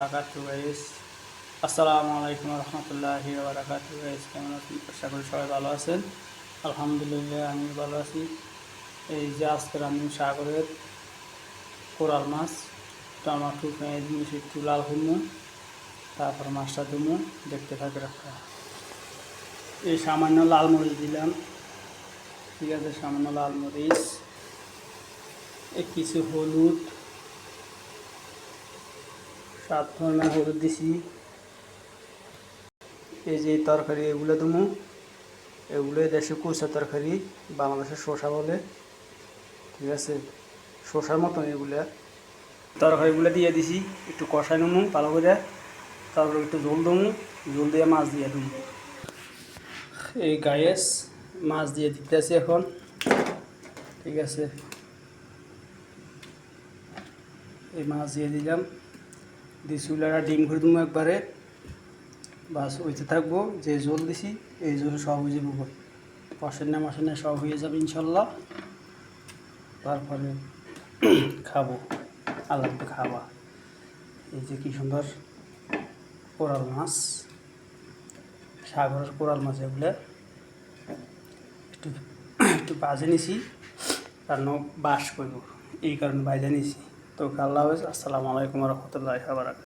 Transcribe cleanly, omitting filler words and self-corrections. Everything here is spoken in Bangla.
গাইস, আসসালামু আলাইকুম রহমতুল্লাহি ওয়া বারাকাতুহু গাইস, কেমন আছেন? আশা করি সবাই ভালো আছেন। আলহামদুলিল্লাহ, আমি ভালো আছি। এই যে আজকে আমি সাগরের কোরাল মাছ, টমাটো পেঁয়াজ মিশিয়ে একটু লাল হুমো, তারপর মাছটা ধুমো, দেখতে থাকে রাখা। এই সামান্য লাল মরিচ দিলাম, ঠিক আছে, সামান্য লাল মরিচ, কিছু হলুদ, 7 ধরনের হলুদ দিছি। এই যে তরকারি এগুলো দেবো, এগুলো দেশে কুচা তরকারি, বাংলাদেশের শসা বলে, ঠিক আছে, শসার মতন এগুলা তরকারিগুলো দিয়ে দিছি। একটু কষাই নেবো ভালো করে, তারপর একটু ঝোল দেবো, ঝোল দিয়ে মাছ দিয়ে দেবো। এই গায়েস মাছ দিয়ে দিতে আছি এখন, ঠিক আছে। এই মাছ দিয়ে দিলাম, চুলাটা ডিম করে দেবো একবারে, বাস ওইতে থাকবো। যে ঝোল দিছি এই ঝোল সব হয়ে যাবো, কষের না সব হয়ে যাবে ইনশাল্লাহ। তারপরে খাবো, আলাদা খাওয়া। এই যে কি সুন্দর কোরাল মাছ, সাগরের কোরাল মাছ, এগুলো একটু একটু বাজে নিছি, কারণ বাস করবো, এই কারণে বাজে নিছি। তো আল্লাহ হাফেজ, আসসালামু আলাইকুম রহমতুল্লাহি ওয়া বারাকাতুহু।